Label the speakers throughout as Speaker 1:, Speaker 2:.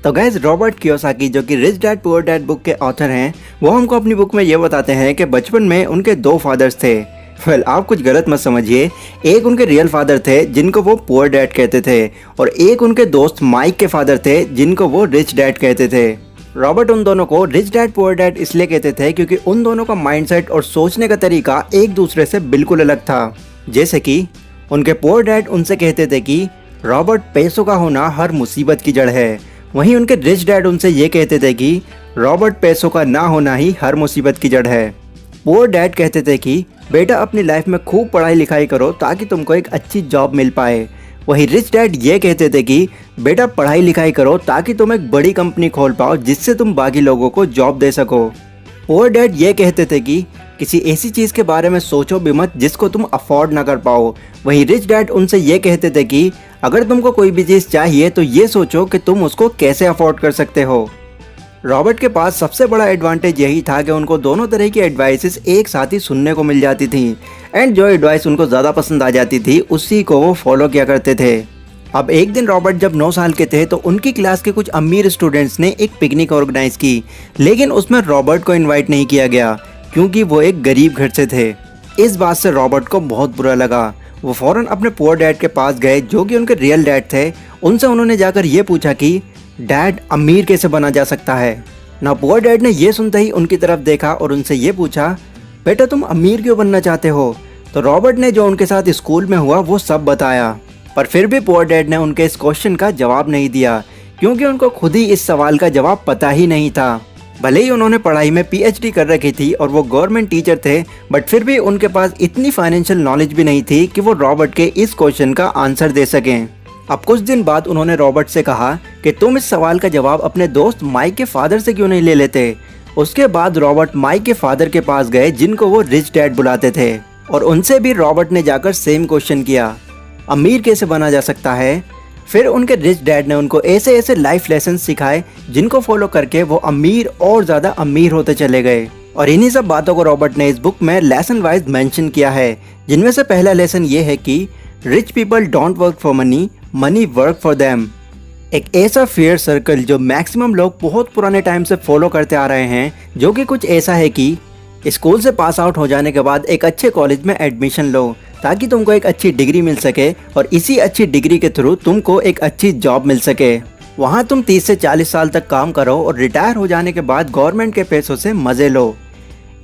Speaker 1: तो guys Robert Kiyosaki जो कि rich dad poor dad book के ऑथर हैं, वो हमको अपनी बुक में ये बताते हैं कि बचपन में उनके दो फादर्स थे। आप कुछ गलत मत समझिए, एक उनके रियल फादर थे जिनको वो पुअर डैड कहते थे और एक उनके दोस्त माइक के फादर थे जिनको वो रिच डैड कहते थे। रॉबर्ट उन दोनों को रिच डैड पुअर डैड इसलिए कहते थे क्योंकि उन दोनों का माइंडसेट और सोचने का तरीका एक दूसरे से बिल्कुल अलग था। जैसे कि उनके पुअर डैड उनसे कहते थे कि रॉबर्ट, पैसों का होना हर मुसीबत की जड़ है, वहीं उनके रिच डैड उनसे ये कहते थे कि रॉबर्ट, पैसों का ना होना ही हर मुसीबत की जड़ है। पुअर डैड कहते थे कि बेटा अपनी लाइफ में खूब पढ़ाई लिखाई करो ताकि तुमको एक अच्छी जॉब मिल पाए। वहीं रिच डैड ये कहते थे कि बेटा पढ़ाई लिखाई करो ताकि तुम एक बड़ी कंपनी खोल पाओ जिससे तुम बाकी लोगों को जॉब दे सको। पुअर डैड ये कहते थे कि किसी ऐसी चीज़ के बारे में सोचो भी मत जिसको तुम अफोर्ड ना कर पाओ। वहीं रिच डैड उनसे ये कहते थे कि अगर तुमको कोई भी चीज़ चाहिए तो ये सोचो कि तुम उसको कैसे अफोर्ड कर सकते हो। रॉबर्ट के पास सबसे बड़ा एडवांटेज यही था कि उनको दोनों तरह की एडवाइसेस एक साथ ही सुनने को मिल जाती थी एंड जो एडवाइस उनको ज़्यादा पसंद आ जाती थी उसी को वो फॉलो किया करते थे। अब एक दिन रॉबर्ट जब 9 साल के थे तो उनकी क्लास के कुछ अमीर स्टूडेंट्स ने एक पिकनिक ऑर्गेनाइज की, लेकिन उसमें रॉबर्ट को इन्वाइट नहीं किया गया क्योंकि वो एक गरीब घर से थे। इस बात से रॉबर्ट को बहुत बुरा लगा। वो फ़ौरन अपने पुअर डैड के पास गए जो कि उनके रियल डैड थे। उनसे उन्होंने जाकर ये पूछा कि डैड, अमीर कैसे बना जा सकता है। ना पुअर डैड ने ये सुनते ही उनकी तरफ देखा और उनसे ये पूछा, बेटा तुम अमीर क्यों बनना चाहते हो। तो रॉबर्ट ने जो उनके साथ स्कूल में हुआ वो सब बताया, पर फिर भी पुअर डैड ने उनके इस क्वेश्चन का जवाब नहीं दिया क्योंकि उनको खुद ही इस सवाल का जवाब पता ही नहीं था। भले ही उन्होंने पढ़ाई में PhD कर रखी थी और वो गवर्नमेंट टीचर थे, बट फिर भी उनके पास इतनी फाइनेंशियल नॉलेज भी नहीं थी कि वो रॉबर्ट के इस क्वेश्चन का आंसर दे सकें। अब कुछ दिन बाद उन्होंने रॉबर्ट से कहा कि तुम इस सवाल का जवाब अपने दोस्त माइक के फादर से क्यों नहीं ले लेते। उसके बाद रॉबर्ट माइक के फादर के पास गए जिनको वो रिच डैड बुलाते थे और उनसे भी रॉबर्ट ने जाकर सेम क्वेश्चन किया, अमीर कैसे बना जा सकता है। फिर उनके रिच डैड ने उनको ऐसे ऐसे लाइफ लेसन सिखाए जिनको फॉलो करके वो अमीर और ज़्यादा अमीर होते चले गए। और इन्हीं सब बातों को रॉबर्ट ने इस बुक में लेसन वाइज मेंशन किया है, जिनमें से पहला लेसन ये है कि rich people don't work for money, money work for them. एक ऐसा फेयर सर्कल जो मैक्सिमम लोग बहुत पुराने टाइम से फॉलो करते आ रहे हैं, जो कि कुछ ऐसा है कि स्कूल से पास आउट हो जाने के बाद एक अच्छे कॉलेज में एडमिशन लो ताकि तुमको एक अच्छी डिग्री मिल सके और इसी अच्छी डिग्री के थ्रू तुमको एक अच्छी जॉब मिल सके। वहाँ तुम 30 से 40 साल तक काम करो और रिटायर हो जाने के बाद गवर्नमेंट के पैसों से मज़े लो।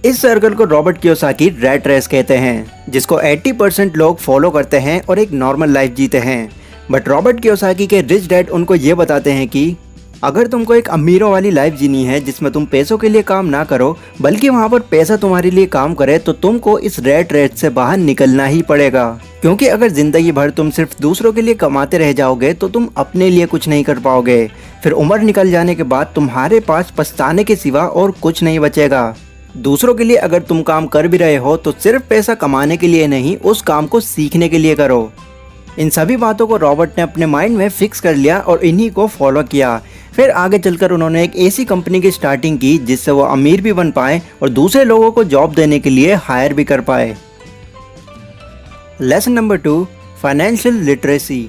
Speaker 1: इस सर्कल को रॉबर्ट कियोसाकी रैट रेस कहते हैं, जिसको 80% लोग फॉलो करते हैं और एक नॉर्मल लाइफ जीते हैं। बट रॉबर्ट कियोसाकी के रिच डैड उनको ये बताते हैं कि अगर तुमको एक अमीरों वाली लाइफ जीनी है जिसमें तुम पैसों के लिए काम ना करो बल्कि वहाँ पर पैसा तुम्हारे लिए काम करे, तो तुमको इस रैट रेस से बाहर निकलना ही पड़ेगा। क्योंकि अगर जिंदगी भर तुम सिर्फ दूसरों के लिए कमाते रह जाओगे तो तुम अपने लिए कुछ नहीं कर पाओगे। फिर उम्र निकल जाने के बाद तुम्हारे पास पछताने के सिवा और कुछ नहीं बचेगा। दूसरों के लिए अगर तुम काम कर भी रहे हो तो सिर्फ पैसा कमाने के लिए नहीं, उस काम को सीखने के लिए करो। इन सभी बातों को रॉबर्ट ने अपने माइंड में फिक्स कर लिया और इन्हीं को फॉलो किया। फिर आगे चलकर उन्होंने एक ऐसी कंपनी की स्टार्टिंग की जिससे वो अमीर भी बन पाए और दूसरे लोगों को जॉब देने के लिए हायर भी कर पाए। Lesson number 2, financial literacy.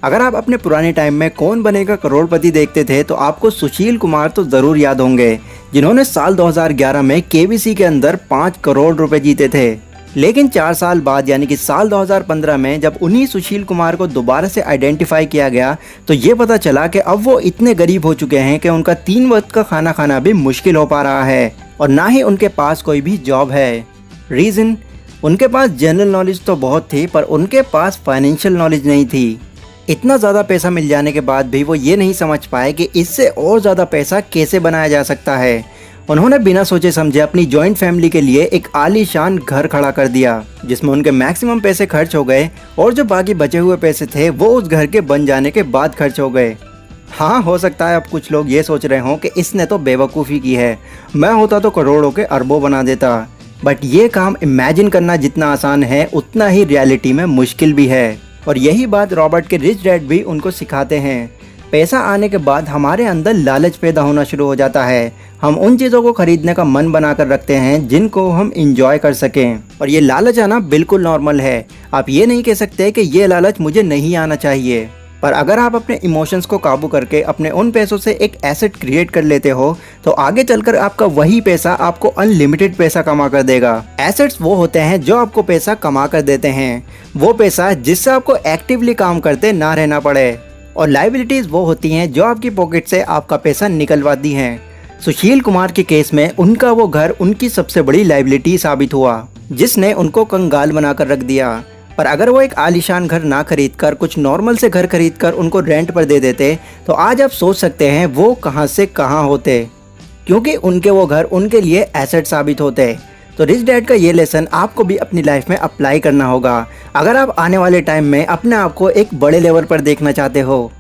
Speaker 1: अगर आप अपने पुराने टाइम में कौन बनेगा करोड़पति देखते थे तो आपको सुशील कुमार तो ज़रूर याद होंगे, जिन्होंने साल 2011 में KBC के अंदर 5 करोड़ रुपए जीते थे। लेकिन 4 साल बाद यानी कि साल 2015 में जब उन्हीं सुशील कुमार को दोबारा से आइडेंटिफाई किया गया तो ये पता चला कि अब वो इतने गरीब हो चुके हैं कि उनका 3 वक्त का खाना खाना भी मुश्किल हो पा रहा है और ना ही उनके पास कोई भी जॉब है। रीज़न, उनके पास जनरल नॉलेज तो बहुत थी पर उनके पास फाइनेंशियल नॉलेज नहीं थी। इतना ज़्यादा पैसा मिल जाने के बाद भी वो ये नहीं समझ पाए कि इससे और ज़्यादा पैसा कैसे बनाया जा सकता है। उन्होंने बिना सोचे समझे अपनी जॉइंट फैमिली के लिए एक आलीशान घर खड़ा कर दिया जिसमें उनके मैक्सिमम पैसे खर्च हो गए और जो बाकी बचे हुए पैसे थे वो उस घर के बन जाने के बाद खर्च हो गए। हाँ, हो सकता है अब कुछ लोग ये सोच रहे हों कि इसने तो बेवकूफ़ी की है, मैं होता तो करोड़ों के अरबों बना देता। बट ये काम इमेजिन करना जितना आसान है उतना ही रियलिटी में मुश्किल भी है। और यही बात रॉबर्ट के रिच डैड भी उनको सिखाते हैं। पैसा आने के बाद हमारे अंदर लालच पैदा होना शुरू हो जाता है। हम उन चीज़ों को खरीदने का मन बनाकर रखते हैं जिनको हम इंजॉय कर सकें, और ये लालच आना बिल्कुल नॉर्मल है। आप ये नहीं कह सकते कि ये लालच मुझे नहीं आना चाहिए। पर अगर आप अपने इमोशंस को काबू करके अपने उन पैसों से एक एसेट क्रिएट कर लेते हो तो आगे चलकर आपका वही पैसा आपको अनलिमिटेड पैसा कमा कर देगा। एसेट्स वो होते हैं जो आपको पैसा कमा कर देते हैं, वो पैसा जिससे आपको एक्टिवली काम करते ना रहना पड़े। और लायबिलिटीज वो होती हैं जो आपकी पॉकेट से आपका पैसा निकलवाती हैं। सुशील कुमार के केस में उनका वो घर उनकी सबसे बड़ी लायबिलिटी साबित हुआ, जिसने उनको कंगाल बनाकर रख दिया। पर अगर वो एक आलीशान घर ना खरीदकर कुछ नॉर्मल से घर खरीदकर उनको रेंट पर दे देते तो आज आप सोच सकते हैं वो कहां से कहां होते, क्योंकि उनके वो घर उनके लिए एसेट साबित होते। तो रिच डैड का ये लेसन आपको भी अपनी लाइफ में अप्लाई करना होगा अगर आप आने वाले टाइम में अपने आप को एक बड़े लेवल पर देखना चाहते हो।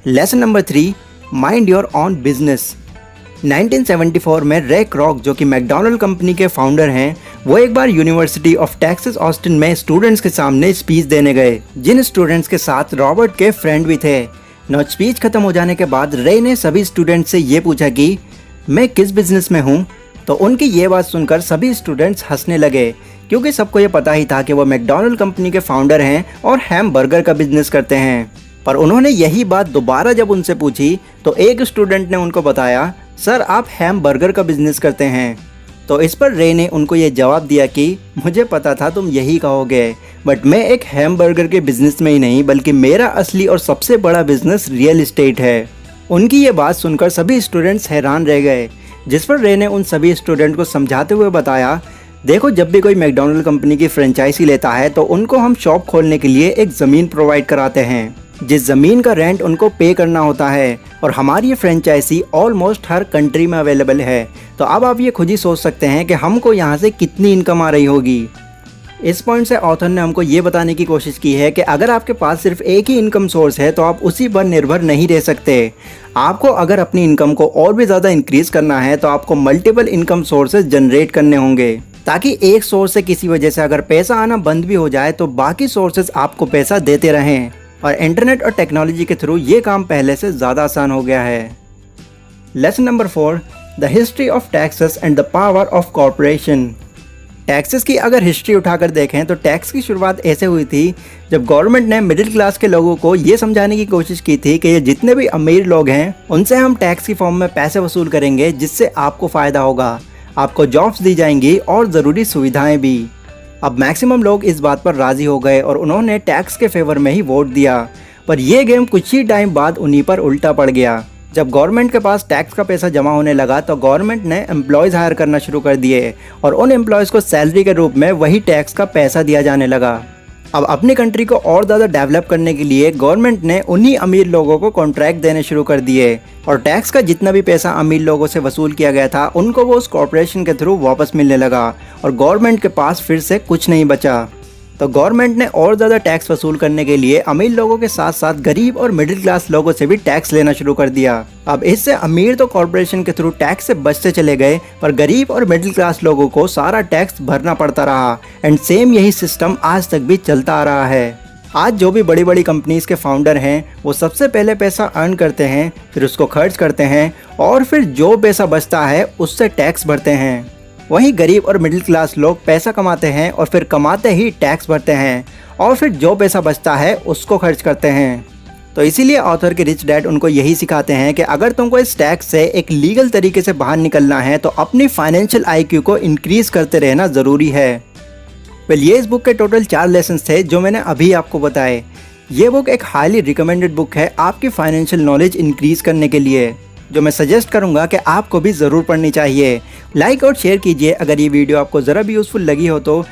Speaker 1: Lesson number 3, mind your on business. 1974 में रे क्रॉक, जो कि मैकडॉनल्ड कंपनी के फाउंडर हैं, वो एक बार यूनिवर्सिटी ऑफ टेक्सास ऑस्टिन में स्टूडेंट्स के सामने स्पीच देने गए, जिन स्टूडेंट्स के साथ रॉबर्ट के फ्रेंड भी थे। स्पीच खत्म हो जाने के बाद रे ने सभी स्टूडेंट्स से ये पूछा कि मैं किस बिजनेस में हूँ। तो उनकी ये बात सुनकर सभी स्टूडेंट्स हंसने लगे, क्योंकि सबको ये पता ही था कि वो मैकडॉनल्ड कंपनी के फाउंडर हैं और हैम बर्गर का बिजनेस करते हैं। पर उन्होंने यही बात दोबारा जब उनसे पूछी तो एक स्टूडेंट ने उनको बताया, सर आप हैम बर्गर का बिजनेस करते हैं। तो इस पर रे ने उनको ये जवाब दिया कि मुझे पता था तुम यही कहोगे, बट मैं एक हैम बर्गर के बिजनेस में ही नहीं बल्कि मेरा असली और सबसे बड़ा बिजनेस रियल एस्टेट है। उनकी ये बात सुनकर सभी स्टूडेंट्स हैरान रह गए, जिस पर रे ने उन सभी स्टूडेंट को समझाते हुए बताया, देखो जब भी कोई मैकडॉनल्ड कंपनी की फ्रेंचाइजी लेता है तो उनको हम शॉप खोलने के लिए एक ज़मीन प्रोवाइड कराते हैं, जिस ज़मीन का रेंट उनको पे करना होता है। और हमारी ये फ्रेंचाइजी ऑलमोस्ट हर कंट्री में अवेलेबल है। तो अब आप ये खुद ही सोच सकते हैं कि हमको यहाँ से कितनी इनकम आ रही होगी। इस पॉइंट से ऑथर ने हमको ये बताने की कोशिश की है कि अगर आपके पास सिर्फ एक ही इनकम सोर्स है तो आप उसी पर निर्भर नहीं रह सकते। आपको अगर अपनी इनकम को और भी ज़्यादा इंक्रीज़ करना है तो आपको मल्टीपल इनकम सोर्सेज जनरेट करने होंगे, ताकि एक सोर्स से किसी वजह से अगर पैसा आना बंद भी हो जाए तो बाकी सोर्सेज आपको पैसा देते रहें। और इंटरनेट और टेक्नोलॉजी के थ्रू ये काम पहले से ज़्यादा आसान हो गया है। Lesson number 4, the history of taxes and the power of corporation. Taxes की अगर हिस्ट्री उठाकर देखें तो टैक्स की शुरुआत ऐसे हुई थी जब गवर्नमेंट ने मिडिल क्लास के लोगों को ये समझाने की कोशिश की थी कि ये जितने भी अमीर लोग हैं उनसे हम टैक्स की फॉर्म में पैसे वसूल करेंगे, जिससे आपको फ़ायदा होगा, आपको जॉब्स दी जाएंगी और ज़रूरी सुविधाएँ भी। अब मैक्सिमम लोग इस बात पर राज़ी हो गए और उन्होंने टैक्स के फेवर में ही वोट दिया। पर यह गेम कुछ ही टाइम बाद उन्हीं पर उल्टा पड़ गया। जब गवर्नमेंट के पास टैक्स का पैसा जमा होने लगा तो गवर्नमेंट ने एम्प्लॉयज़ हायर करना शुरू कर दिए और उन एम्प्लॉयज़ को सैलरी के रूप में वही टैक्स का पैसा दिया जाने लगा। अब अपनी कंट्री को और ज़्यादा डेवलप करने के लिए गवर्नमेंट ने उन्हीं अमीर लोगों को कॉन्ट्रैक्ट देने शुरू कर दिए और टैक्स का जितना भी पैसा अमीर लोगों से वसूल किया गया था उनको वो उस कॉर्पोरेशन के थ्रू वापस मिलने लगा और गवर्नमेंट के पास फिर से कुछ नहीं बचा। तो गवर्नमेंट ने और ज़्यादा टैक्स वसूल करने के लिए अमीर लोगों के साथ साथ गरीब और मिडिल क्लास लोगों से भी टैक्स लेना शुरू कर दिया। अब इससे अमीर तो कॉर्पोरेशन के थ्रू टैक्स से बचते चले गए, पर गरीब और मिडिल क्लास लोगों को सारा टैक्स भरना पड़ता रहा। एंड सेम यही सिस्टम आज तक भी चलता आ रहा है। आज जो भी बड़ी बड़ी कंपनीज के फाउंडर हैं वो सबसे पहले पैसा अर्न करते हैं, फिर उसको खर्च करते हैं और फिर जो पैसा बचता है उससे टैक्स भरते हैं। वहीं गरीब और मिडिल क्लास लोग पैसा कमाते हैं और फिर कमाते ही टैक्स भरते हैं और फिर जो पैसा बचता है उसको खर्च करते हैं। तो इसीलिए ऑथर के रिच डैड उनको यही सिखाते हैं कि अगर तुमको इस टैक्स से एक लीगल तरीके से बाहर निकलना है तो अपनी फाइनेंशियल IQ को इंक्रीज़ करते रहना ज़रूरी है। ये इस बुक के टोटल 4 लेसन थे जो मैंने अभी आपको बताए। ये बुक एक हाईली रिकमेंडेड बुक है आपकी फाइनेंशियल नॉलेज इंक्रीज़ करने के लिए, जो मैं सजेस्ट करूंगा कि आपको भी ज़रूर पढ़नी चाहिए। लाइक और शेयर कीजिए अगर ये वीडियो आपको ज़रा भी यूज़फुल लगी हो तो।